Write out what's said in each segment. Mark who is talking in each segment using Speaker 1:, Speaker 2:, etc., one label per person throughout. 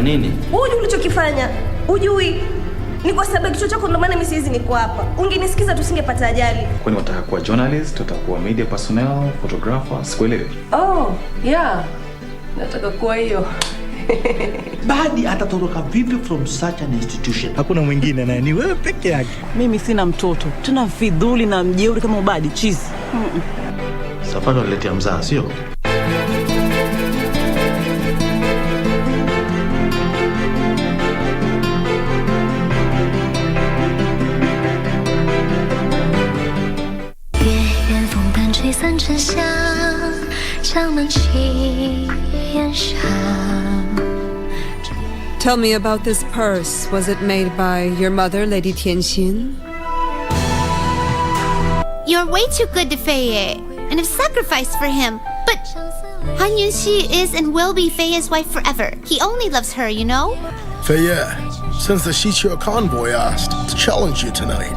Speaker 1: Nimefanya nini?
Speaker 2: Hujui ulichokifanya. Hujui. Ni kwa sababu kichwa chako ndio maana mimi siwezi niko hapa. Ungenisikiza tusingepata ajali.
Speaker 3: Kwani wataka kuwa journalist, utakuwa media personnel, photographer, sikuelewi.
Speaker 2: Oh, yeah. Nataka kuwa hiyo.
Speaker 4: Badi atatoroka vipi from such an institution?
Speaker 5: Hakuna mwingine naye ni wewe peke yake.
Speaker 6: Mimi sina mtoto. Tuna vidhuli na mjeuri kama Badi cheese.
Speaker 4: Safari waletea mzaa, sio?
Speaker 7: Tell me about this purse. Was it made by your mother, Lady Tianxin?
Speaker 8: You're way too good to Fei, and have sacrificed for him. But Han Yunxi is and will be Fei's wife forever. He only loves her, you know?
Speaker 9: Fei, since the Xiqiu convoy asked to challenge you tonight,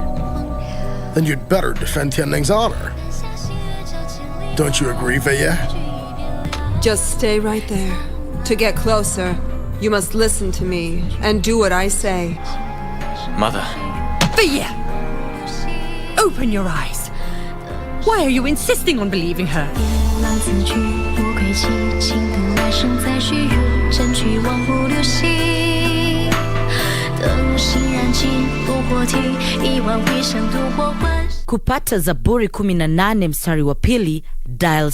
Speaker 9: then you'd better defend Tianning's honor. Don't you agree, Fei?
Speaker 7: Just stay right there. To get closer, you must listen to me and do what I say.
Speaker 1: Mother.
Speaker 10: Fei! Open your eyes. Why are you insisting on believing her?
Speaker 11: Kupata Zaburi 18 mstari wa pili, dial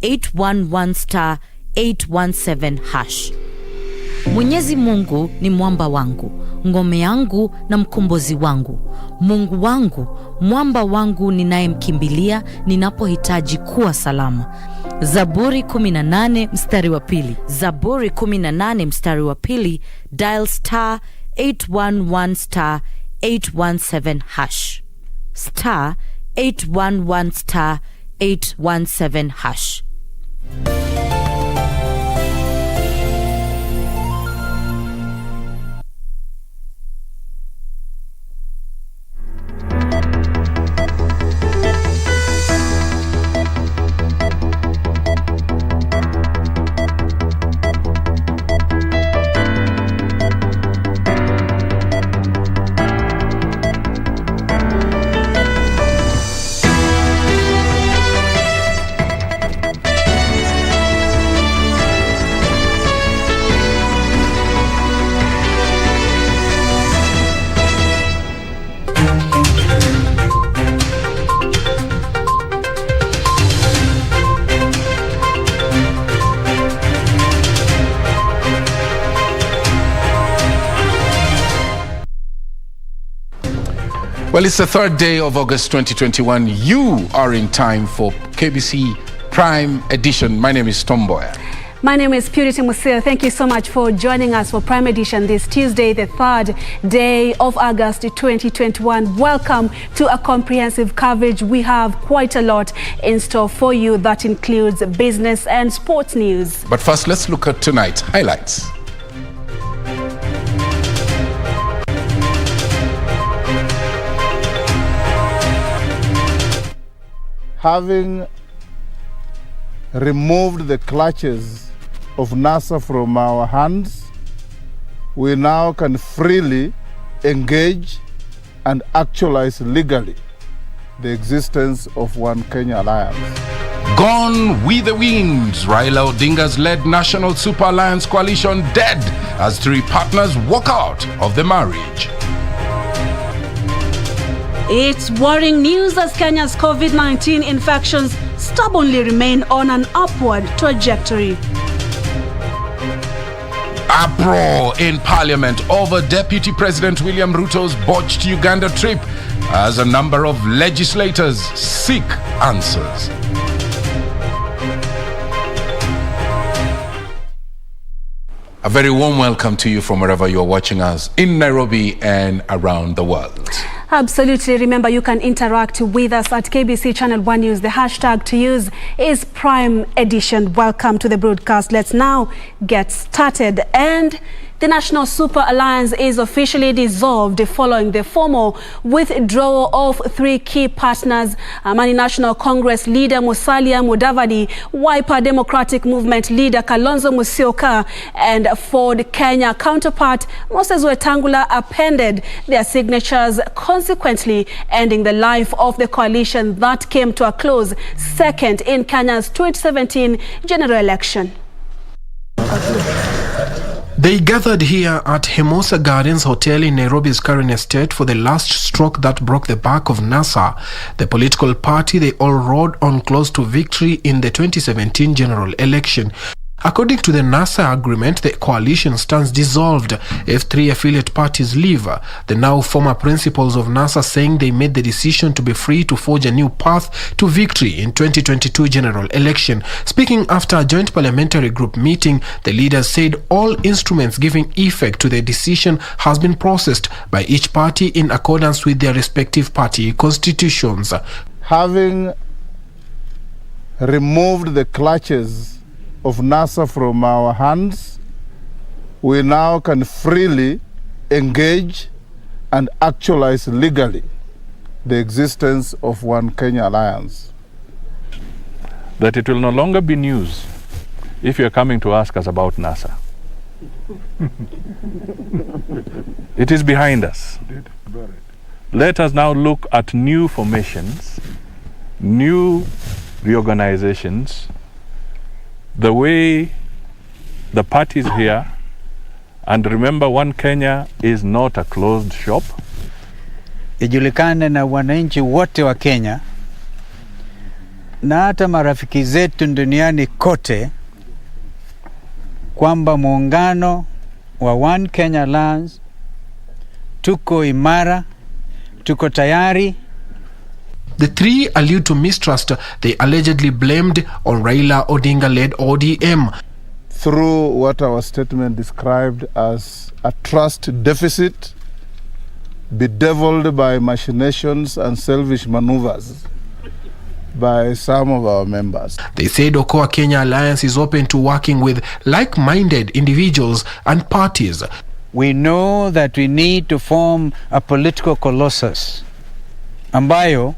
Speaker 11: *811 *817#. Mwenyezi Mungu ni mwamba wangu, ngome yangu na mkombozi wangu. Mungu wangu, mwamba wangu ninayemkimbilia ninapohitaji kuwa salama. Zaburi 18 mstari wa pili. Zaburi 18 mstari wa pili, dial *811 *817#. *811 *817#.
Speaker 12: Well, it's the third day of August 2021. You are in time for KBC Prime Edition. My name is Mboya.
Speaker 13: My name is Museo. Thank you so much for joining us for Prime Edition this Tuesday, the third day of August 2021. Welcome to a comprehensive coverage. We have quite a lot in store for you that includes business and sports news.
Speaker 12: But first, let's look at tonight's highlights.
Speaker 14: Having removed the clutches of NASA from our hands, we now can freely engage and actualize legally the existence of One Kenya Alliance.
Speaker 12: Gone with the winds, Raila Odinga's led National Super Alliance coalition dead as three partners walk out of the marriage.
Speaker 13: It's worrying news as Kenya's COVID-19 infections stubbornly remain on an upward trajectory.
Speaker 12: Uproar in Parliament over Deputy President William Ruto's botched Uganda trip as a number of legislators seek answers. A very warm welcome to you from wherever you are watching us in Nairobi and around the world.
Speaker 13: Absolutely. Remember, you can interact with us at KBC Channel 1 News. The hashtag to use is Prime Edition. Welcome to the broadcast. Let's now get started. And The National Super Alliance is officially dissolved following the formal withdrawal of three key partners: Amani National Congress leader Musalia Mudavadi, Wiper Democratic Movement leader Kalonzo Musyoka, and Ford Kenya counterpart Moses Wetangula appended their signatures, consequently ending the life of the coalition that came to a close second in Kenya's 2017 general election.
Speaker 1: They gathered here at Hermosa Gardens Hotel in Nairobi's Karen Estate for the last stroke that broke the back of NASA, the political party they all rode on close to victory in the 2017 general election. According to the NASA agreement, the coalition stands dissolved if three affiliate parties leave. The now former principals of NASA saying they made the decision to be free to forge a new path to victory in 2022 general election. Speaking after a joint parliamentary group meeting, the leaders said all instruments giving effect to the decision has been processed by each party in accordance with their respective party constitutions.
Speaker 14: Having removed the clutches of NASA from our hands, we now can freely engage and actualize legally the existence of One Kenya Alliance.
Speaker 15: That it will no longer be news if you're coming to ask us about NASA. It is behind us. Let us now look at new formations, new reorganizations, the way the parties here, and remember, One Kenya is not a closed shop.
Speaker 16: Ijulikane na wananchi wote wa Kenya na hata marafiki zetu duniani kote kwamba muungano wa One Kenya Alliance tuko imara, tuko tayari.
Speaker 1: The three allude to mistrust they allegedly blamed on Raila Odinga-led ODM.
Speaker 14: Through what our statement described as a trust deficit bedeviled by machinations and selfish maneuvers by some of our members.
Speaker 1: They said Okoa Kenya Alliance is open to working with like-minded individuals and parties.
Speaker 16: We know that we need to form a political colossus ambayo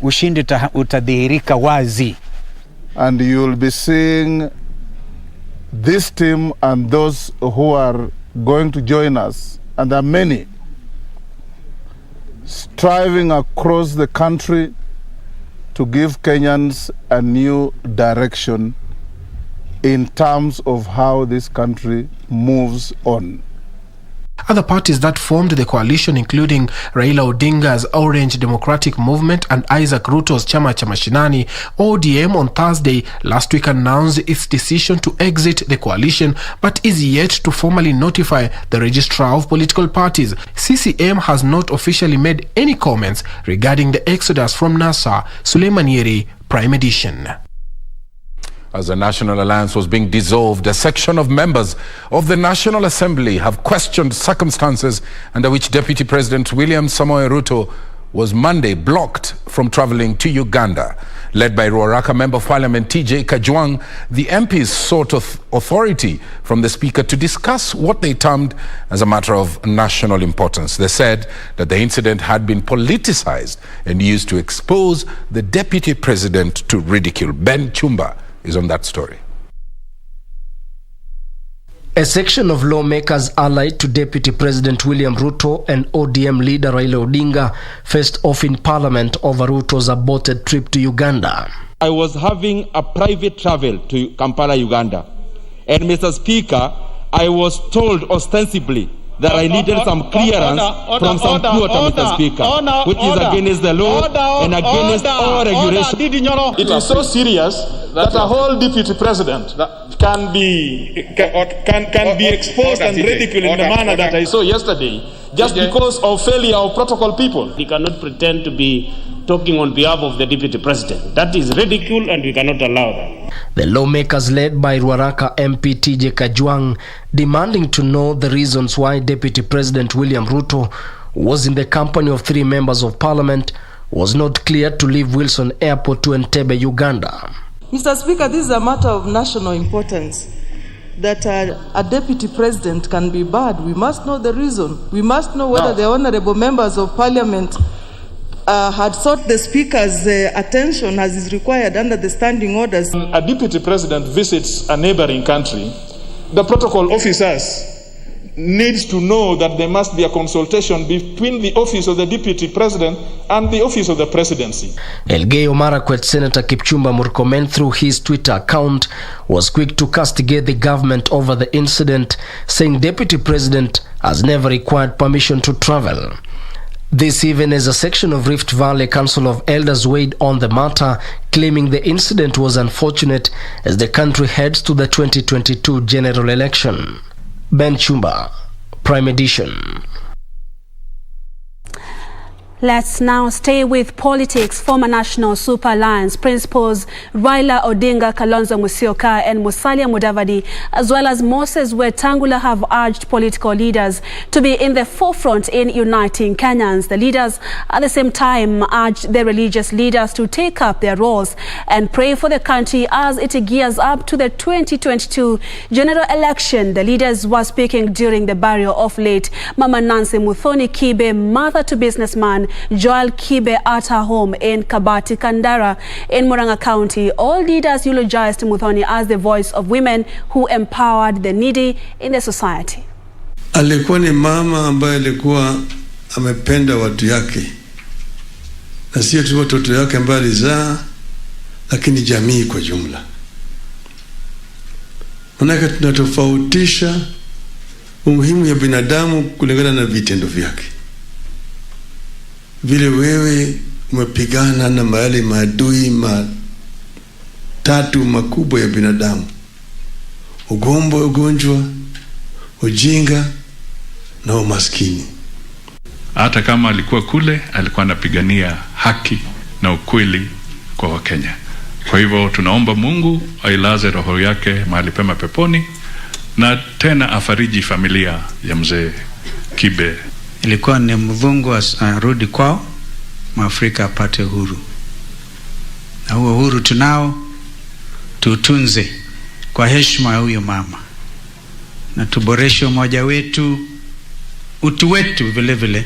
Speaker 16: ushindi utadhihirika wazi.
Speaker 14: And you'll be seeing this team and those who are going to join us, and there are many, striving across the country to give Kenyans a new direction in terms of how this country moves on.
Speaker 1: Other parties that formed the coalition, including Raila Odinga's Orange Democratic Movement and Isaac Ruto's Chama cha Mashinani, ODM, on Thursday last week announced its decision to exit the coalition, but is yet to formally notify the registrar of political parties. CCM has not officially made any comments regarding the exodus from NASA. Suleiman Yeri, Prime Edition.
Speaker 12: As the National Alliance was being dissolved, a section of members of the National Assembly have questioned circumstances under which Deputy President William Samoei Ruto was Monday blocked from traveling to Uganda. Led by Ruaraka Member of Parliament TJ Kajwang, the MPs sought authority from the Speaker to discuss what they termed as a matter of national importance. They said that the incident had been politicized and used to expose the Deputy President to ridicule. Ben Chumba is on that story.
Speaker 17: A section of lawmakers allied to Deputy President William Ruto and ODM leader Raila Odinga faced off in Parliament over Ruto's aborted trip to Uganda.
Speaker 18: I was having a private travel to Kampala, Uganda. And Mr. Speaker, I was told ostensibly that I needed some clearance from some quota, Mr. Speaker, which is against the law and against all regulations.
Speaker 19: It is so serious that a whole deputy president can be exposed and ridiculed in the manner that I saw yesterday, just because of failure of protocol people.
Speaker 20: We cannot pretend to be talking on behalf of the deputy president. That is ridicule, and we cannot allow that.
Speaker 17: The lawmakers led by Ruaraka MP TJ Kajwang demanding to know the reasons why Deputy President William Ruto was in the company of three members of parliament was not cleared to leave Wilson Airport to Entebbe, Uganda.
Speaker 21: Mr. Speaker, this is a matter of national importance. that a deputy president can be bad, we must know the reason. We must know whether the honorable members of parliament had sought the speaker's attention as is required under the standing orders.
Speaker 19: When a deputy president visits a neighboring country, the protocol officers needs to know that there must be a consultation between the office of the deputy president and the office of the presidency.
Speaker 17: Elgeyo Marakwet Senator Kipchumba Murkomen, through his Twitter account, was quick to castigate the government over the incident, saying deputy president has never required permission to travel. This even as a section of Rift Valley Council of Elders weighed on the matter, claiming the incident was unfortunate as the country heads to the 2022 general election. Ben Chumba, Prime Edition.
Speaker 13: Let's now stay with politics. Former National Super Alliance principals Raila Odinga, Kalonzo Musyoka and Musalia Mudavadi, as well as Moses Wetangula, have urged political leaders to be in the forefront in uniting Kenyans. The leaders at the same time urged the religious leaders to take up their roles and pray for the country as it gears up to the 2022 general election. The leaders were speaking during the burial of late Mama Nancy Muthoni Kibe, mother to businessman Joel Kibe, at her home in Kabati Kandara in Murang'a County. All leaders eulogized Muthoni as the voice of women who empowered the needy in the society.
Speaker 22: Alikuwa ni mama ambaye alikuwa amependa watu yake, na sio tu watoto yake ambaye alizaa, lakini jamii kwa jumla. Manake tunatofautisha umuhimu ya binadamu kulingana na vitendo vyake. Vile wewe umepigana na mahali maadui matatu makubwa ya binadamu: ugonjwa, ujinga na umaskini.
Speaker 15: Hata kama alikuwa kule, alikuwa anapigania haki na ukweli kwa Wakenya. Kwa hivyo tunaomba Mungu ailaze roho yake mahali pema peponi, na tena afariji familia ya mzee Kibe.
Speaker 16: Ilikuwa ni mvungu arudi kwao, Maafrika apate uhuru. Na huo uhuru tunao, tutunze kwa heshima ya huyo mama, na tuboreshe umoja wetu, utu wetu vile vile.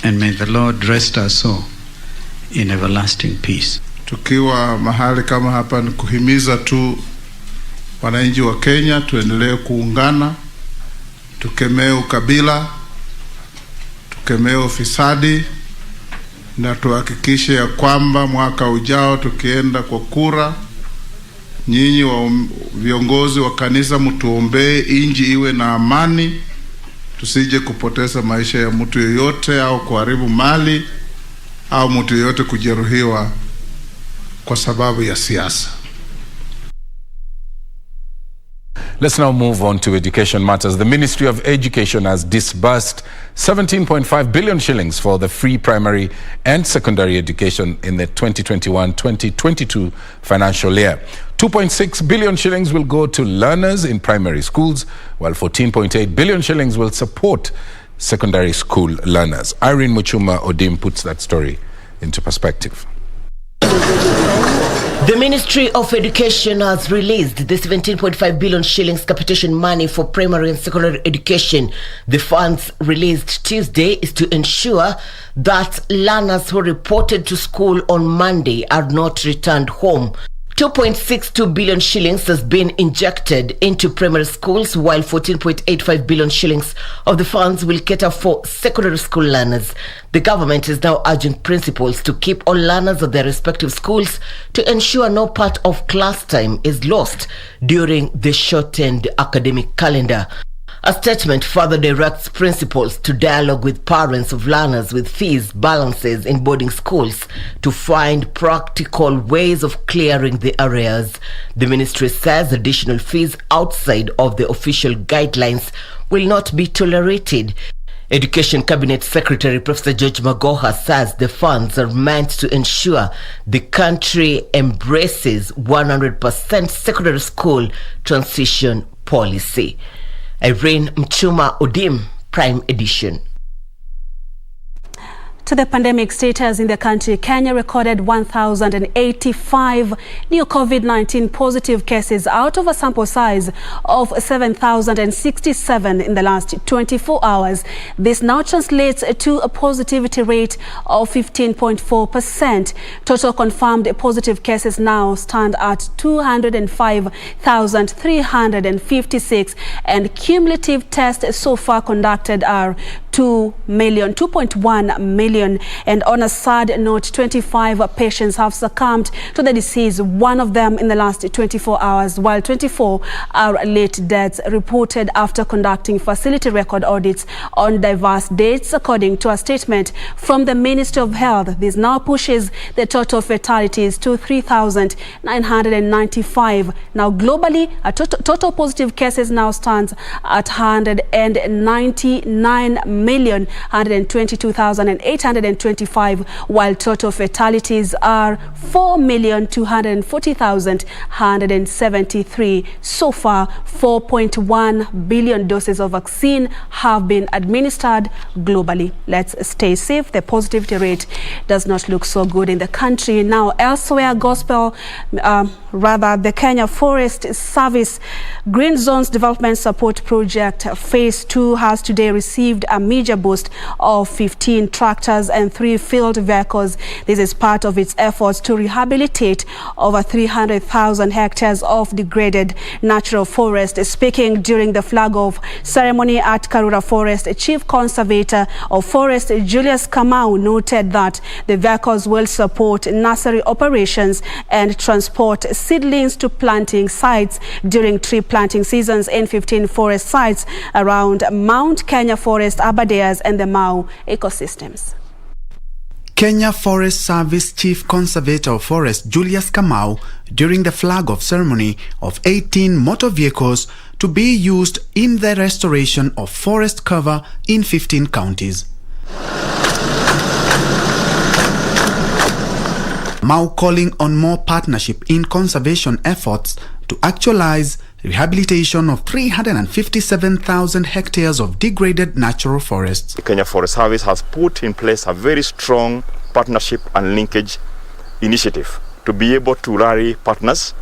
Speaker 16: And may the Lord rest our soul in everlasting peace.
Speaker 14: Tukiwa mahali kama hapa ni kuhimiza tu wananchi wa Kenya tuendelee kuungana, tukemee ukabila, tukemee ufisadi, na tuhakikishe ya kwamba mwaka ujao tukienda kwa kura, nyinyi wa viongozi wa kanisa mtuombee inji iwe na amani, tusije kupoteza maisha ya mtu yeyote au kuharibu mali au mtu yeyote kujeruhiwa kwa sababu ya siasa.
Speaker 12: Let's now move on to education matters. The Ministry of Education has disbursed 17.5 billion shillings for the free primary and secondary education in the 2021-2022 financial year. 2.6 billion shillings will go to learners in primary schools, while 14.8 billion shillings will support secondary school learners. Irene Muchuma Odim puts that story into perspective.
Speaker 23: The Ministry of Education has released the 17.5 billion shillings capitation money for primary and secondary education. The funds released Tuesday is to ensure that learners who reported to school on Monday are not returned home. 2.62 billion shillings has been injected into primary schools, while 14.85 billion shillings of the funds will cater for secondary school learners. The government is now urging principals to keep all learners at their respective schools to ensure no part of class time is lost during the shortened academic calendar. A statement further directs principals to dialogue with parents of learners with fees balances in boarding schools to find practical ways of clearing the arrears. The ministry says additional fees outside of the official guidelines will not be tolerated. Education Cabinet Secretary Professor George Magoha says the funds are meant to ensure the country embraces 100% secondary school transition policy. Irene Mchuma Odim, Prime Edition.
Speaker 13: To the pandemic status in the country, Kenya recorded 1,085 new COVID-19 positive cases out of a sample size of 7,067 in the last 24 hours. This now translates to a positivity rate of 15.4%. Total confirmed positive cases now stand at 205,356, and cumulative tests so far conducted are 2.1 million. And on a sad note, 25 patients have succumbed to the disease, one of them in the last 24 hours, while 24 are late deaths reported after conducting facility record audits on diverse dates, according to a statement from the Ministry of Health. This now pushes the total fatalities to 3,995. Now globally, total positive cases now stands at 199,122,825, while total fatalities are 4,240,173. So far, 4.1 billion doses of vaccine have been administered globally. Let's stay safe. The positivity rate does not look so good in the country. Now, elsewhere, the Kenya Forest Service Green Zones Development Support Project Phase 2 has today received a major boost of 15 tractors and 3 field vehicles. This is part of its efforts to rehabilitate over 300,000 hectares of degraded natural forest. Speaking during the flag-off ceremony at Karura Forest, Chief Conservator of Forest Julius Kamau noted that the vehicles will support nursery operations and transport seedlings to planting sites during tree planting seasons in 15 forest sites around Mount Kenya Forest, Aberdares and the Mau ecosystems.
Speaker 2: Kenya Forest Service Chief Conservator of Forest Julius Kamau during the flag-off ceremony of 18 motor vehicles to be used in the restoration of forest cover in 15 counties. Mau calling on more partnership in conservation efforts to actualize rehabilitation of 357,000 hectares of degraded natural forests.
Speaker 3: The Kenya Forest Service has put in place a very strong partnership and linkage initiative to be able to rally partners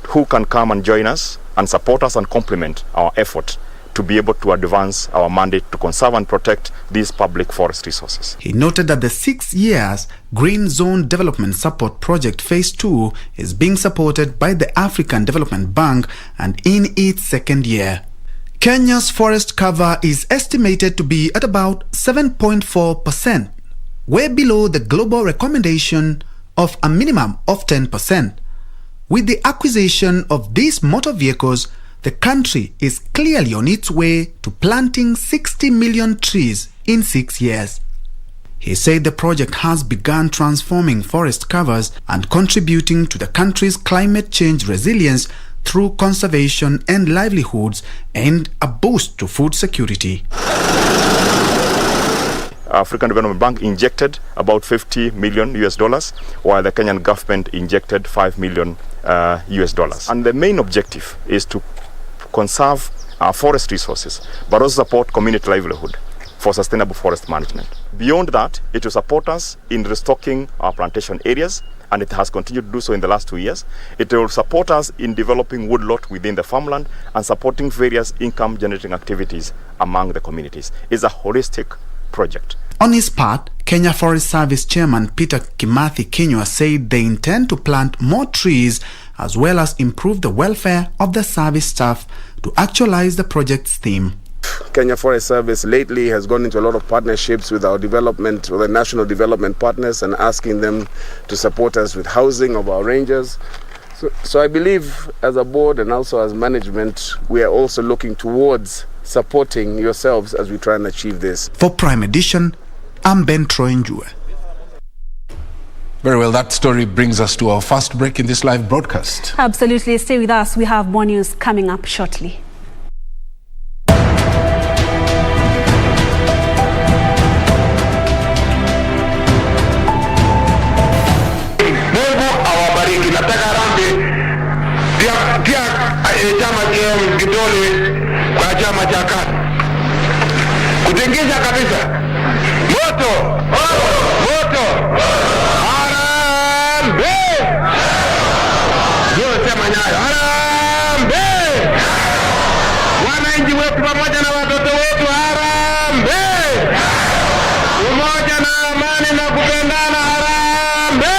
Speaker 3: who can come and join us and support us and complement our effort to be able to advance our mandate to conserve and protect these public forest resources.
Speaker 2: He noted that the 6 years Green Zone Development Support Project Phase 2 is being supported by the African Development Bank and in its second year. Kenya's forest cover is estimated to be at about 7.4%, way below the global recommendation of a minimum of 10%. With the acquisition of these motor vehicles, the country is clearly on its way to planting 60 million trees in 6 years. He said the project has begun transforming forest covers and contributing to the country's climate change resilience through conservation and livelihoods and a boost to food security.
Speaker 3: African Development Bank injected about $50 million, while the Kenyan government injected $5 million. And the main objective is to conserve our forest resources, but also support community livelihood for sustainable forest management. Beyond that, it will support us in restocking our plantation areas, and it has continued to do so in the last 2 years. It will support us in developing woodlot within the farmland and supporting various income-generating activities among the communities. It's a holistic project.
Speaker 2: On his part, Kenya Forest Service Chairman Peter Kimathi Kinyua said they intend to plant more trees as well as improve the welfare of the service staff to actualize the project's theme.
Speaker 5: Kenya Forest Service lately has gone into a lot of partnerships with our development, with the national development partners, and asking them to support us with housing of our rangers. So I believe as a board and also as management, we are also looking towards supporting yourselves as we try and achieve this.
Speaker 2: For Prime Edition, I'm Ben Troinjue.
Speaker 12: Very well, that story brings us to our first break in this live broadcast.
Speaker 13: Absolutely, stay with us. We have more news coming up shortly.
Speaker 24: Mungu awabariki. Nataka rambi tia chama cha kidole kwa chama cha KANU. kutingisha kabisa. Moto, moto, harambee. Ndio sema Nyayo, harambee. Wananchi wetu pamoja na watoto wetu, harambee. Umoja na amani na kupendana, harambee.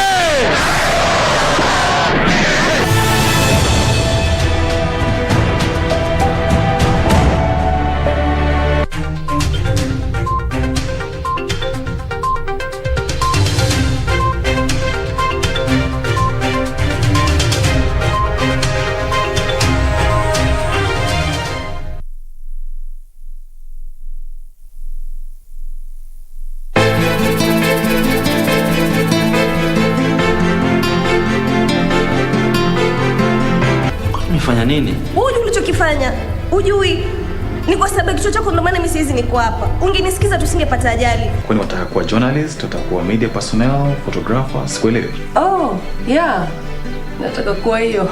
Speaker 4: Umefanya nini?
Speaker 6: Hujui ulichokifanya. Hujui. Ni kwa sababu kichwa chako ndio maana mimi siwezi niko hapa. Ungenisikiza tusingepata ajali.
Speaker 4: Kwani wataka kuwa journalist, utakuwa media personnel, photographer, sikuelewi.
Speaker 6: Oh, yeah. Nataka kuwa hiyo.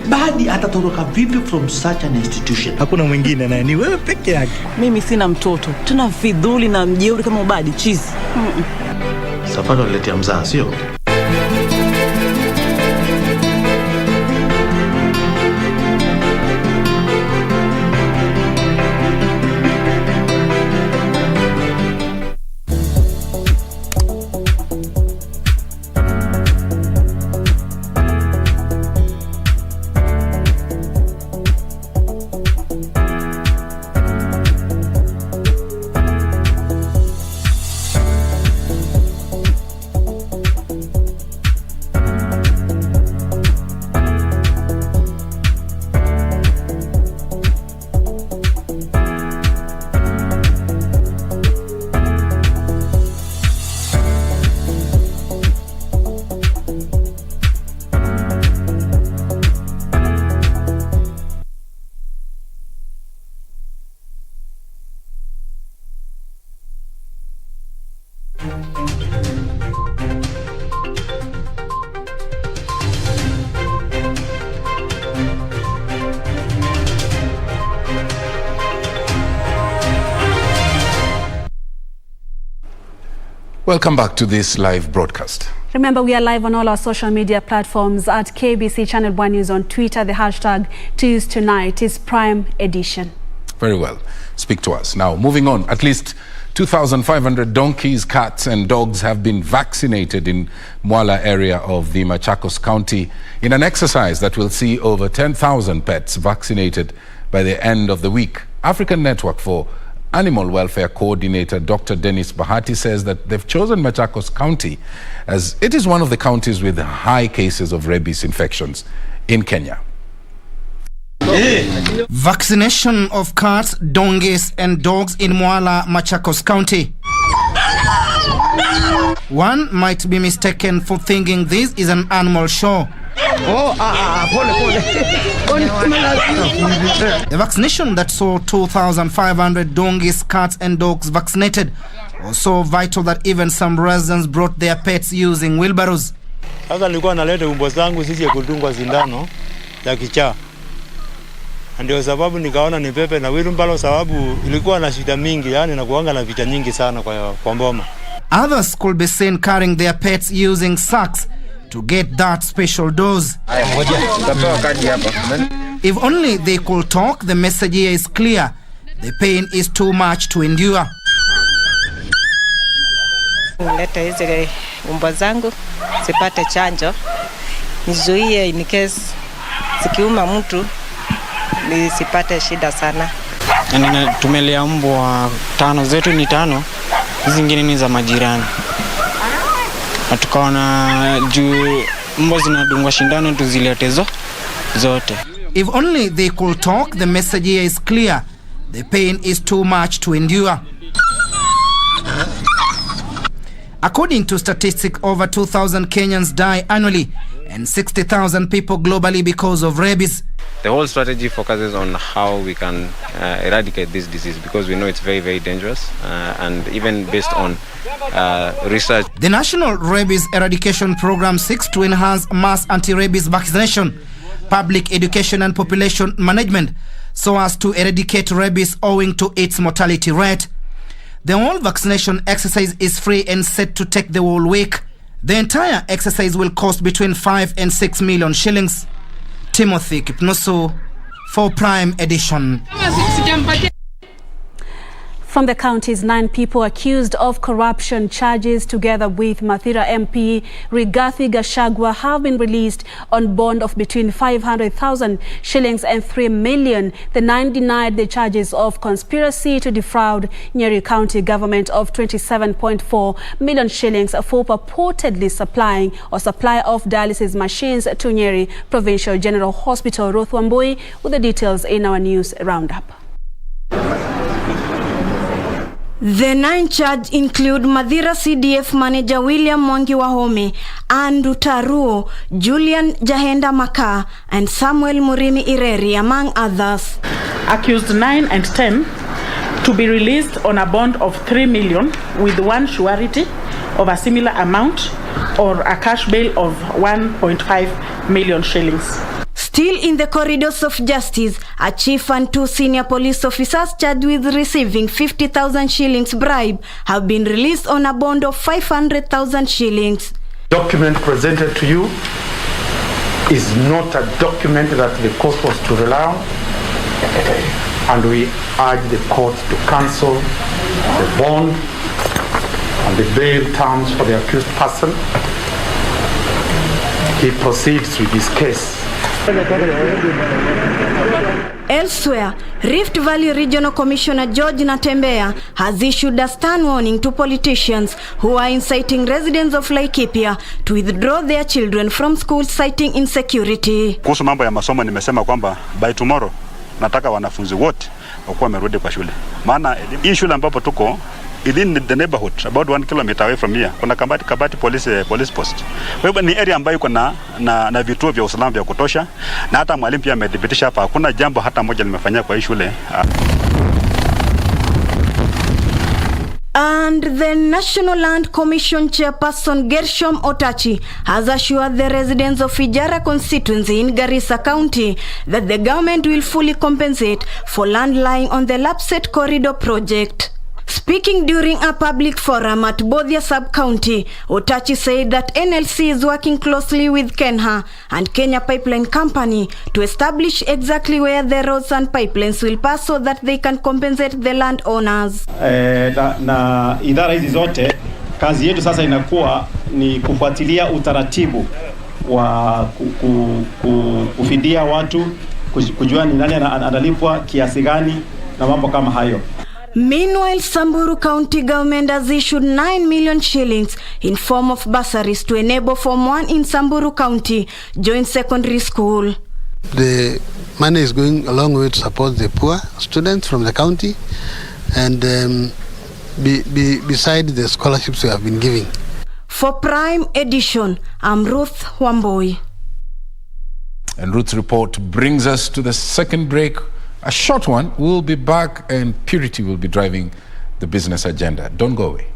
Speaker 4: Badi atatoroka vipi from such an institution?
Speaker 8: Hakuna mwingine naye ni wewe peke yake.
Speaker 9: Mimi sina mtoto. Tuna fidhuli na mjeuri kama Badi cheese.
Speaker 4: Safari waletea mzaa, sio?
Speaker 12: Welcome back to this live broadcast.
Speaker 13: Remember, we are live on all our social media platforms at KBC Channel 1 News on Twitter. The hashtag to use tonight is Prime Edition.
Speaker 12: Very well. Speak to us. Now, moving on, at least 2,500 donkeys, cats and dogs have been vaccinated in Mwala area of the Machakos County in an exercise that will see over 10,000 pets vaccinated by the end of the week. African Network for Animal Welfare Coordinator Dr. Dennis Bahati says that they've chosen Machakos County as it is one of the counties with high cases of rabies infections in Kenya.
Speaker 25: Vaccination of cats, donkeys and dogs in Mwala, Machakos County. One might be mistaken for thinking this is an animal show. The vaccination that saw 2,500 donkeys, cats and dogs vaccinated was so vital that even some residents brought their pets using wheelbarrows.
Speaker 26: Sasa nilikuwa naleta umbo zangu sisi kudungwa sindano ya kichaa. Ndio sababu nikaona ni pepe na wheelbarrow sababu ilikuwa na shida mingi, yani na kuanga na vita nyingi sana kwa mboma.
Speaker 25: Others could be seen carrying their pets using sacks to get that special dose. If only they could talk, the message here is clear. The pain is too much to endure.
Speaker 27: Leta hizi umbo zangu sipate chanjo, nizuie in case zikiuma mtu nisipate shida sana.
Speaker 28: Yani tumelea mbwa 5 zetu ni 5, hizi zingine ni za majirani. Na tukaona juu mbwa zinadungwa shindano tuzilete zote.
Speaker 25: If only they could talk, the message here is clear. The pain is too much to endure. According to statistics, over 2,000 Kenyans die annually and 60,000 people globally because of rabies.
Speaker 29: The whole strategy focuses on how we can eradicate this disease because we know it's very, very dangerous and even based on research.
Speaker 25: The National Rabies Eradication Program seeks to enhance mass anti-rabies vaccination, public education and population management so as to eradicate rabies owing to its mortality rate. The whole vaccination exercise is free and set to take the whole week. The entire exercise will cost between 5 and 6 million shillings. Timothy Kipnusu for Prime Edition.
Speaker 13: From the counties, 9 people accused of corruption charges together with Mathira MP Rigathi Gachagua have been released on bond of between 500,000 shillings and 3 million. The 9 denied the charges of conspiracy to defraud Nyeri County government of 27.4 million shillings for purportedly supply of dialysis machines to Nyeri Provincial General Hospital. Ruth Wambui with the details in our news roundup.
Speaker 1: The 9 charged include Mathira CDF manager William Mwangi Wahome, Andrew Taruo, Julian Jahenda Maka, and Samuel Murimi Ireri, among others.
Speaker 7: Accused 9 and 10 to be released on a bond of 3 million with one surety of a similar amount or a cash bail of 1.5 million shillings.
Speaker 1: Still in the corridors of justice, a chief and 2 senior police officers charged with receiving 50,000 shillings bribe have been released on a bond of 500,000 shillings.
Speaker 10: Document presented to you is not a document that the court was to rely on, and we urge the court to cancel the bond and the bail terms for the accused person. He proceeds with his case.
Speaker 1: Elsewhere, Rift Valley Regional Commissioner George Natembeya has issued a stern warning to politicians who are inciting residents of Laikipia to withdraw their children from schools citing insecurity.
Speaker 11: Kuhusu mambo ya masomo nimesema kwamba by tomorrow nataka wanafunzi wote wakuwa wamerudi kwa shule. Maana hii shule ambapo tuko within the neighborhood about 1 kilometer away from here kuna Kabati police post. Kwa hivyo ni area ambayo iko na vituo vya usalama vya kutosha, na hata mwalimu pia amedhibitisha hapa hakuna jambo hata moja limefanyika kwa hii shule.
Speaker 1: And the National Land Commission chairperson Gershom Otachi has assured the residents of Ijara constituency in Garissa County that the government will fully compensate for land lying on the Lapset Corridor project. Speaking during a public forum at Bodhia sub-county, Otachi said that NLC is working closely with Kenha and Kenya Pipeline Company to establish exactly where the roads and pipelines will pass so that they can compensate the landowners.
Speaker 17: Na idara hizi zote, kazi yetu sasa inakuwa ni kufuatilia utaratibu wa kufidia watu, kujua ni nani analipwa kiasi gani na mambo kama hayo.
Speaker 1: Meanwhile, Samburu County government has issued 9 million shillings in form of bursaries to enable Form 1 in Samburu County join secondary school.
Speaker 18: The money is going a long way to support the poor students from the county, and beside the scholarships we have been giving.
Speaker 1: For Prime Edition, I'm Ruth Wambui.
Speaker 12: And Ruth's report brings us to the second break. A short one. We'll be back and Purity will be driving the business agenda. Don't go away.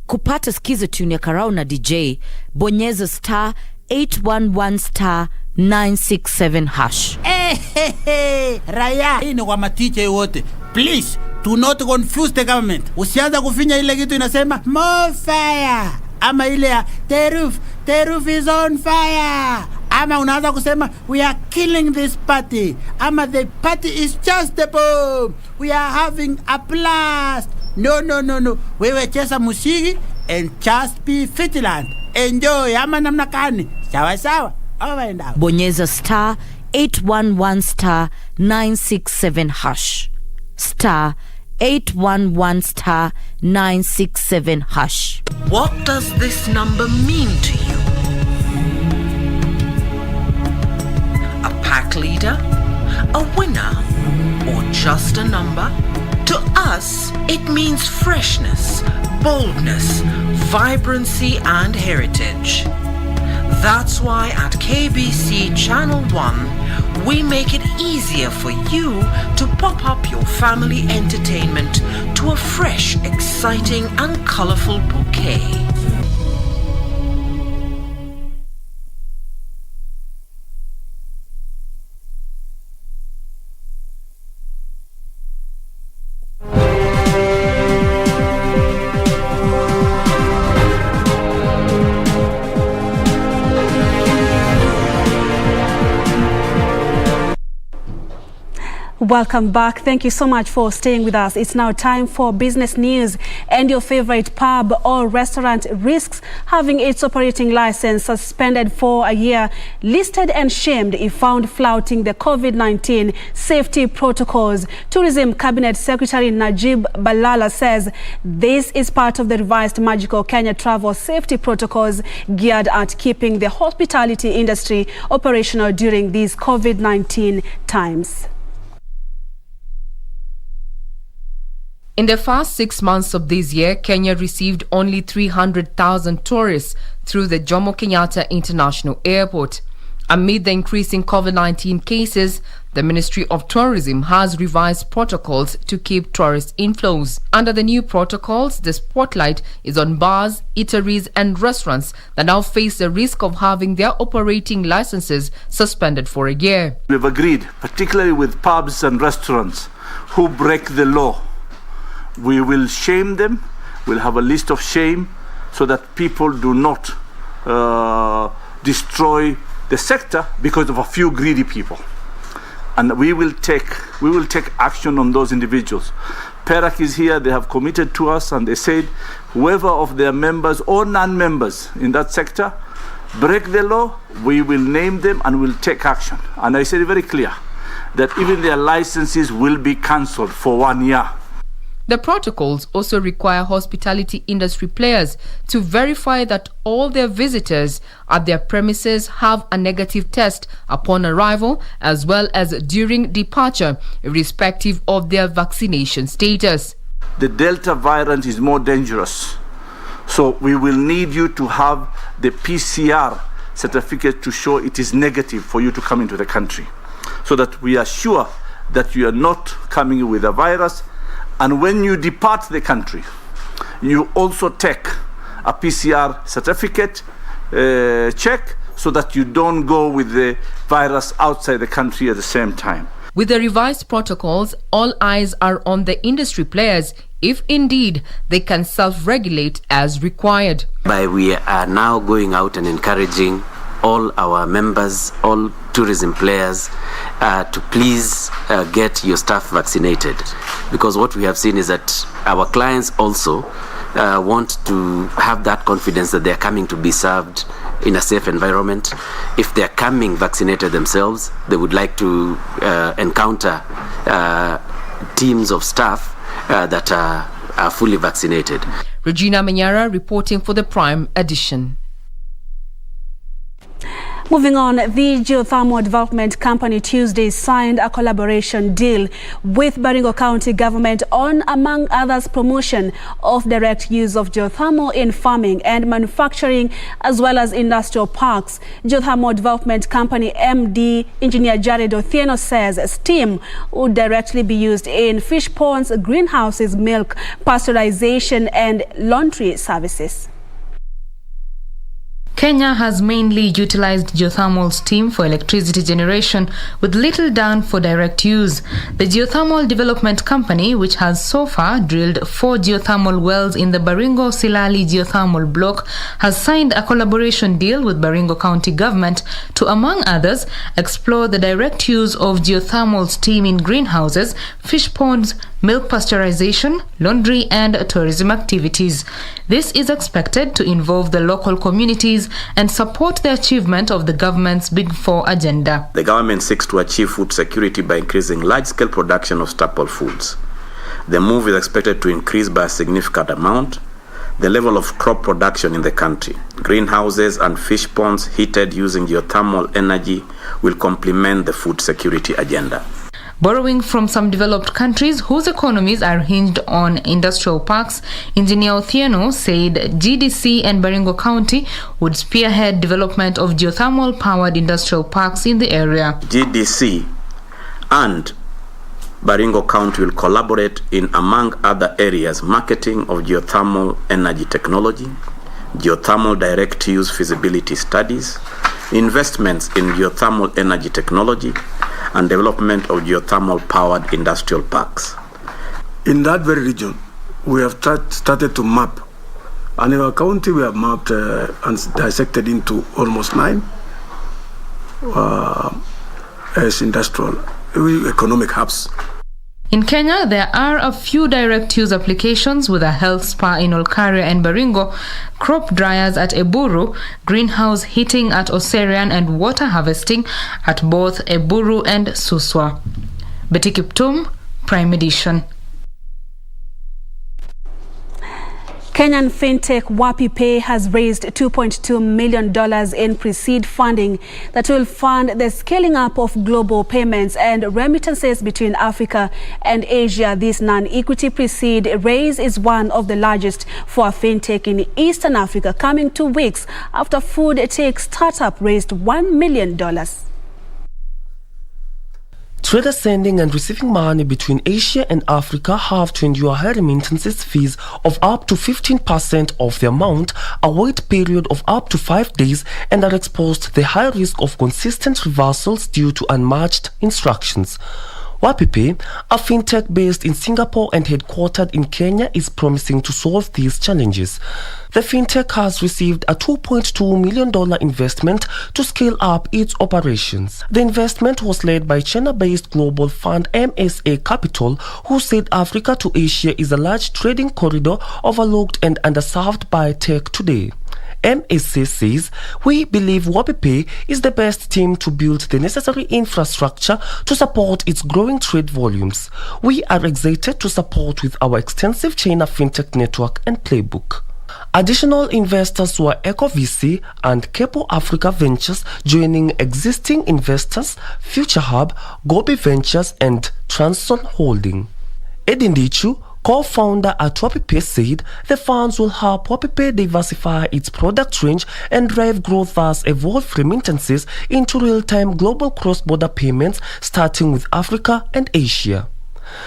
Speaker 19: Kupata skiza tune ya Karau na DJ, bonyeza star 811 star 967 hash.
Speaker 20: Raya, hii ni kwa matiche wote. Please, do not confuse the government. Usianza kufinya ile kitu inasema more fire, ama ile ya the roof is on fire, ama unaanza kusema we are killing this party, ama the party is just a bomb, we are having a blast. No. Wewe cheza musiki and just be Fitland. Enjoy, ama namna kani. Sawa. Over and out.
Speaker 19: Bonyeza star 811 star 967 hash. Star 811 star 967 hash.
Speaker 21: What does this number mean to you? A pack leader? A winner? Or just a number? To us, it means freshness, boldness, vibrancy and heritage. That's why at KBC Channel 1, we make it easier for you to pop up your family entertainment to a fresh, exciting and colorful bouquet.
Speaker 13: Welcome back. Thank you so much for staying with us. It's now time for business news, and your favorite pub or restaurant risks having its operating license suspended for a year, listed and shamed if found flouting the COVID-19 safety protocols. Tourism Cabinet Secretary Najib Balala says this is part of the revised Magical Kenya travel safety protocols geared at keeping the hospitality industry operational during these COVID-19 times.
Speaker 2: In the first 6 months of this year, Kenya received only 300,000 tourists through the Jomo Kenyatta International Airport. Amid the increasing COVID-19 cases, the Ministry of Tourism has revised protocols to keep tourist inflows. Under the new protocols, the spotlight is on bars, eateries and restaurants that now face the risk of having their operating licenses suspended for a year.
Speaker 3: We've agreed, particularly with pubs and restaurants who break the law. We will shame them. We'll have a list of shame so that people do not destroy the sector because of a few greedy people. And we will take action on those individuals. PERAC is here. They have committed to us, and they said whoever of their members or non-members in that sector break the law, we will name them and we'll take action. And I said very clear that even their licenses will be cancelled for 1 year.
Speaker 2: The protocols also require hospitality industry players to verify that all their visitors at their premises have a negative test upon arrival as well as during departure, irrespective of their vaccination status.
Speaker 3: The Delta variant is more dangerous, so we will need you to have the PCR certificate to show it is negative for you to come into the country, so that we are sure that you are not coming with a virus. And when you depart the country, you also take a PCR certificate check so that you don't go with the virus outside the country at the same time.
Speaker 2: With the revised protocols, all eyes are on the industry players if indeed they can self-regulate as required.
Speaker 5: We are now going out and encouraging all our members, all tourism players, to please get your staff vaccinated, because what we have seen is that our clients also want to have that confidence that they're coming to be served in a safe environment. If they're coming vaccinated themselves, they would like to encounter teams of staff that are fully vaccinated.
Speaker 2: Regina Manyara reporting for the Prime Edition.
Speaker 13: Moving on, the Geothermal Development Company Tuesday signed a collaboration deal with Baringo County government on, among others, promotion of direct use of geothermal in farming and manufacturing, as well as industrial parks. Geothermal Development Company MD Engineer Jared Othieno says steam would directly be used in fish ponds, greenhouses, milk, pasteurization and laundry services.
Speaker 14: Kenya has mainly utilized geothermal steam for electricity generation with little done for direct use. The Geothermal Development Company, which has so far drilled 4 geothermal wells in the Baringo Silali geothermal block, has signed a collaboration deal with Baringo County government to, among others, explore the direct use of geothermal steam in greenhouses, fish ponds, milk pasteurization, laundry and tourism activities. This is expected to involve the local communities and support the achievement of the government's Big Four agenda.
Speaker 15: The government seeks to achieve food security by increasing large-scale production of staple foods. The move is expected to increase by a significant amount the level of crop production in the country. Greenhouses and fish ponds heated using geothermal energy will complement the food security agenda.
Speaker 14: Borrowing from some developed countries whose economies are hinged on industrial parks, Engineer Otieno said GDC and Baringo County would spearhead development of geothermal-powered industrial parks in the area.
Speaker 15: GDC and Baringo County will collaborate in, among other areas, marketing of geothermal energy technology, geothermal direct use feasibility studies, investments in geothermal energy technology, and development of geothermal powered industrial parks.
Speaker 4: In that very region, we have started to map. And in our county, we have mapped and dissected into almost 9 as industrial economic hubs.
Speaker 14: In Kenya, there are a few direct use applications with a health spa in Olkaria and Baringo, crop dryers at Eburu, greenhouse heating at Oserian, and water harvesting at both Eburu and Suswa. Betty Kiptum, Prime Edition.
Speaker 13: Kenyan Fintech WapiPay has raised $2.2 million in pre-seed funding that will fund the scaling up of global payments and remittances between Africa and Asia. This non-equity pre-seed raise is one of the largest for a fintech in Eastern Africa, coming 2 weeks after food tech startup raised $1 million.
Speaker 6: Traders sending and receiving money between Asia and Africa have to endure high remittances fees of up to 15% of the amount, a wait period of up to 5 days, and are exposed to the high risk of consistent reversals due to unmatched instructions. WapiPay, a fintech based in Singapore and headquartered in Kenya, is promising to solve these challenges. The fintech has received a $2.2 million investment to scale up its operations. The investment was led by China-based global fund MSA Capital, who said Africa to Asia is a large trading corridor overlooked and underserved by tech today. MSA says, "We believe WapiPay is the best team to build the necessary infrastructure to support its growing trade volumes. We are excited to support with our extensive China fintech network and playbook." Additional investors were EcoVC and Kepo Africa Ventures, joining existing investors Future Hub, Gobi Ventures, and Transon Holding. Edindichu, co-founder at WapiPay, said the funds will help WapiPay diversify its product range and drive growth, thus evolve remittances into real-time global cross-border payments, starting with Africa and Asia.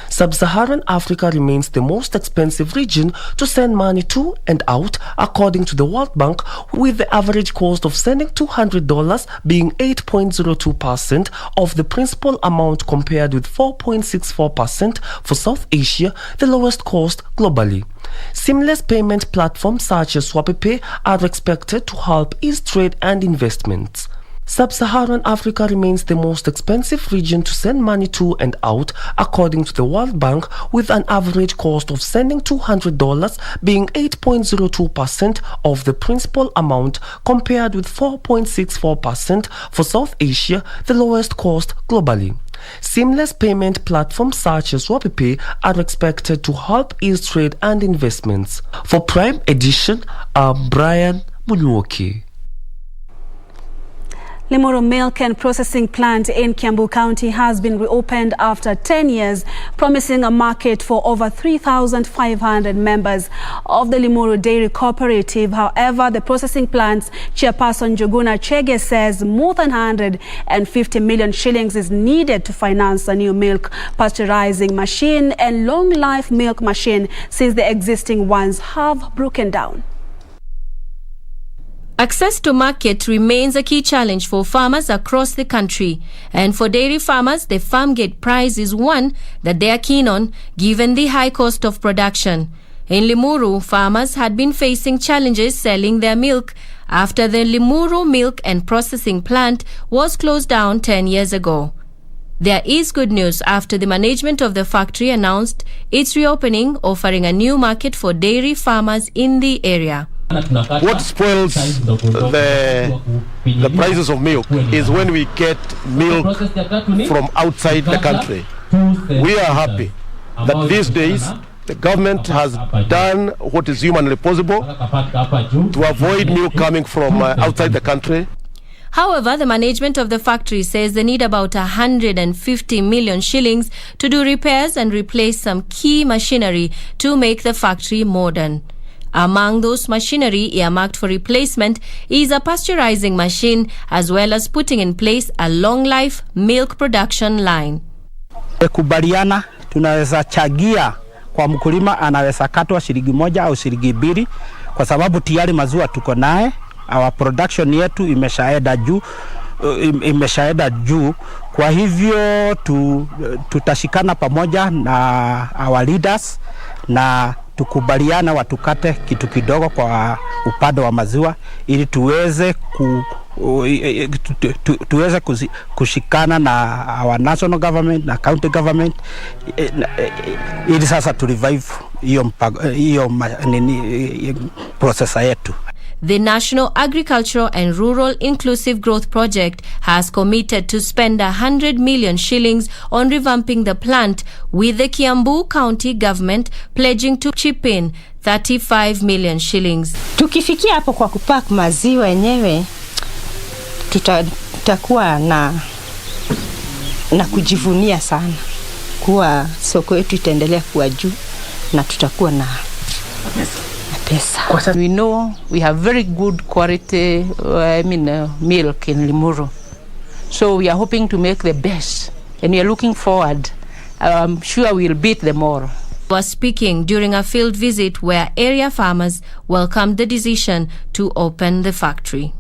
Speaker 6: Sub-Saharan Africa remains the most expensive region to send money to and out, according to the World Bank, with the average cost of sending $200 being 8.02% of the principal amount, compared with 4.64% for South Asia, the lowest cost globally. Seamless payment platforms such as WapiPay are expected to help ease trade and investments. Sub-Saharan Africa remains the most expensive region to send money to and out, according to the World Bank, with an average cost of sending $200 being 8.02% of the principal amount, compared with 4.64% for South Asia, the lowest cost globally. Seamless payment platforms such as WapiPay are expected to help ease trade and investments. For Prime Edition, I'm Brian Mulwoki.
Speaker 13: Limuru Milk and Processing Plant in Kiambu County has been reopened after 10 years, promising a market for over 3,500 members of the Limuru Dairy Cooperative. However, the processing plant's chairperson Joguna Chege says more than 150 million shillings is needed to finance a new milk pasteurizing machine and long-life milk machine, since the existing ones have broken down.
Speaker 8: Access to market remains a key challenge for farmers across the country, and for dairy farmers, the farm gate price is one that they are keen on, given the high cost of production. In Limuru, farmers had been facing challenges selling their milk after the Limuru Milk and Processing Plant was closed down 10 years ago. There is good news after the management of the factory announced its reopening, offering a new market for dairy farmers in the area.
Speaker 9: What spoils the prices of milk is when we get milk from outside the country. We are happy that these days the government has done what is humanly possible to avoid milk coming from outside the country.
Speaker 8: However, the management of the factory says they need about 150 million shillings to do repairs and replace some key machinery to make the factory modern. Among those machinery earmarked for replacement is a pasteurizing machine, as well as putting in place a long-life milk production line.
Speaker 16: Kubaliana tunaweza chagia kwa mkulima, anaweza katwa shilingi 1 au shilingi 2 kwa sababu tayari maziwa tuko naye. Our production yetu imeshaenda juu, kwa hivyo tutashikana pamoja na our leaders na tukubaliana watukate kitu kidogo kwa upande wa maziwa ili tuweze kushikana na our national government na county government ili sasa to revive hiyo process yetu.
Speaker 8: The National Agricultural and Rural Inclusive Growth Project has committed to spend 100 million shillings on revamping the plant, with the Kiambu County government pledging to chip in 35 million shillings.
Speaker 22: Tukifikia hapo kwa kupack maziwa yenyewe, tutakuwa na kujivunia sana kuwa soko yetu itaendelea kuwa juu na tutakuwa na pesa.
Speaker 23: We know we have very good quality milk in Limuru. So we are hoping to make the best and we are looking forward. I'm sure we'll beat them all.
Speaker 8: Was speaking during a field visit where area farmers welcomed the decision to open the factory.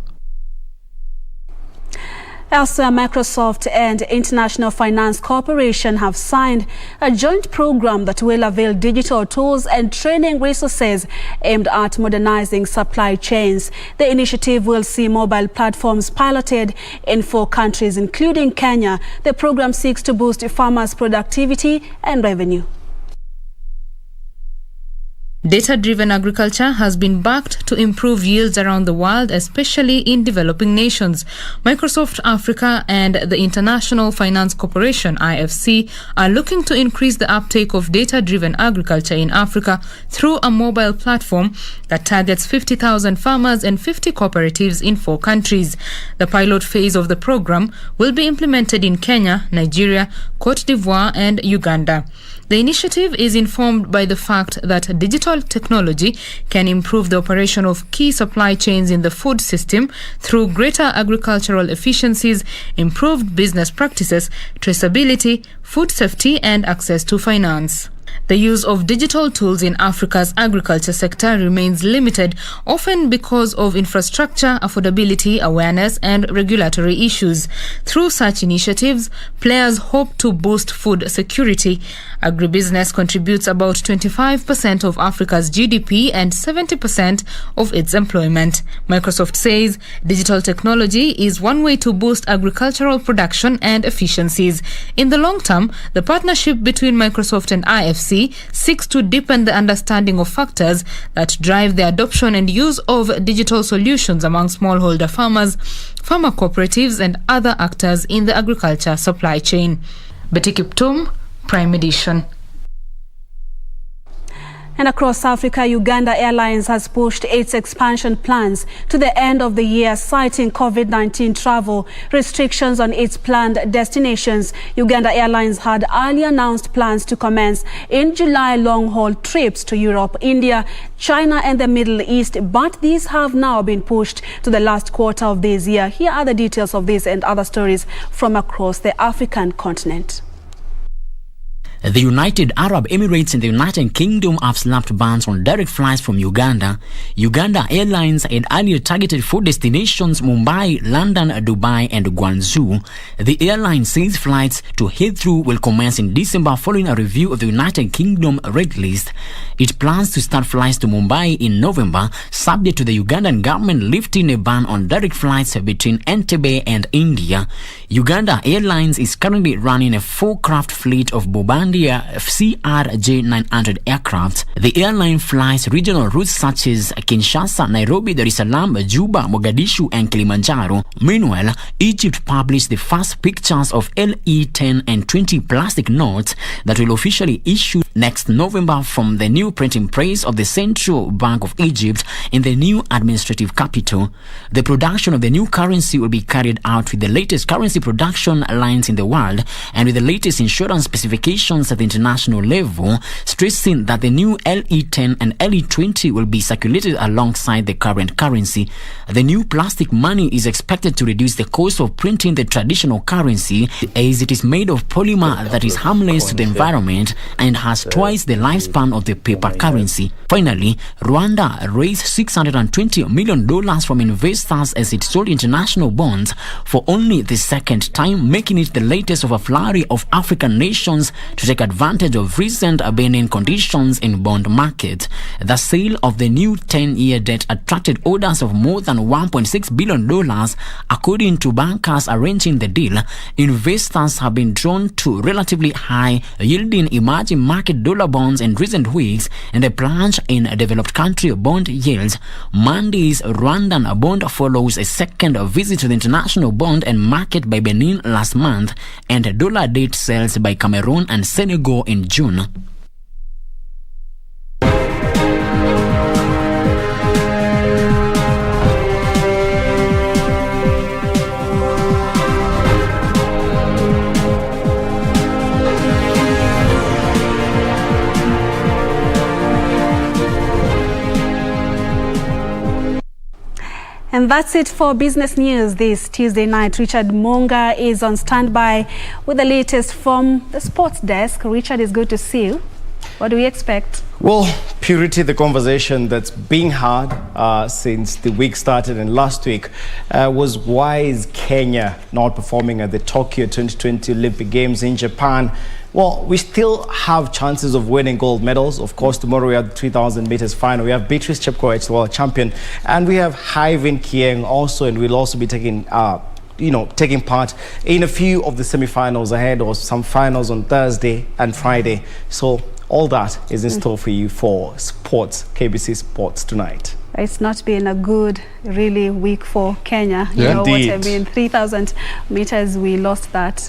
Speaker 13: Elsewhere, Microsoft and International Finance Corporation have signed a joint program that will avail digital tools and training resources aimed at modernizing supply chains. The initiative will see mobile platforms piloted in 4 countries, including Kenya. The program seeks to boost farmers' productivity and revenue.
Speaker 14: Data-driven agriculture has been backed to improve yields around the world, especially in developing nations. Microsoft Africa and the International Finance Corporation, IFC, are looking to increase the uptake of data-driven agriculture in Africa through a mobile platform that targets 50,000 farmers and 50 cooperatives in 4 countries. The pilot phase of the program will be implemented in Kenya, Nigeria, Cote d'Ivoire, and Uganda. The initiative is informed by the fact that digital technology can improve the operation of key supply chains in the food system through greater agricultural efficiencies, improved business practices, traceability, food safety, and access to finance. The use of digital tools in Africa's agriculture sector remains limited, often because of infrastructure, affordability, awareness, and regulatory issues. Through such initiatives, players hope to boost food security. Agribusiness contributes about 25% of Africa's GDP and 70% of its employment. Microsoft says digital technology is one way to boost agricultural production and efficiencies. In the long term, the partnership between Microsoft and IFC seeks to deepen the understanding of factors that drive the adoption and use of digital solutions among smallholder farmers, farmer cooperatives, and other actors in the agriculture supply chain. Betty Kiptum, Prime Edition.
Speaker 13: And across Africa, Uganda Airlines has pushed its expansion plans to the end of the year, citing COVID-19 travel restrictions on its planned destinations. Uganda Airlines had earlier announced plans to commence in July long-haul trips to Europe, India, China, and the Middle East, but these have now been pushed to the last quarter of this year. Here are the details of this and other stories from across the African continent.
Speaker 24: The United Arab Emirates and the United Kingdom have slapped bans on direct flights from Uganda. Uganda Airlines had earlier targeted 4 destinations: Mumbai, London, Dubai, and Guangzhou. The airline says flights to Heathrow will commence in December following a review of the United Kingdom rate list. It plans to start flights to Mumbai in November, subject to the Ugandan government lifting a ban on direct flights between Entebbe and India. Uganda Airlines is currently running a 4-craft fleet of Bobani Bombardier CRJ-900 aircraft. The airline flies regional routes such as Kinshasa, Nairobi, Dar es Salaam, Juba, Mogadishu, and Kilimanjaro. Meanwhile, Egypt published the first pictures of LE10 and 20 plastic notes that will officially issue next November from the new printing press of the Central Bank of Egypt in the new administrative capital. The production of the new currency will be carried out with the latest currency production lines in the world and with the latest insurance specifications at the international level, stressing that the new LE10 and LE20 will be circulated alongside the current currency. The new plastic money is expected to reduce the cost of printing the traditional currency, as it is made of polymer that is harmless to the environment and has twice the lifespan of the paper currency. Finally, Rwanda raised $620 million from investors as it sold international bonds for only the second time, making it the latest of a flurry of African nations to take advantage of recent benign conditions in bond market. The sale of the new 10-year debt attracted orders of more than $1.6 billion, according to bankers arranging the deal. Investors have been drawn to relatively high-yielding emerging market dollar bonds in recent weeks, and a plunge in developed country bond yields. Monday's Rwandan bond follows a second visit to the international bond and market by Benin last month, and dollar debt sales by Cameroon and Senegal in June.
Speaker 13: And that's it for business news this Tuesday night. Richard Monga is on standby with the latest from the sports desk. Richard, it's good to see you. What do we expect?
Speaker 7: Well, Purity, the conversation that's being had since the week started and last week was why is Kenya not performing at the Tokyo 2020 Olympic Games in Japan? Well, we still have chances of winning gold medals. Of course, tomorrow we have the 3,000 meters final. We have Beatrice Chepkoech, the world champion, and we have Hyvin Kieng also, and we'll also be taking taking part in a few of the semi-finals ahead, or some finals on Thursday and Friday. So all that is in store for you for sports, KBC Sports tonight.
Speaker 13: It's not been a good, really, week for Kenya. You know what I mean? 3,000 meters, we lost that.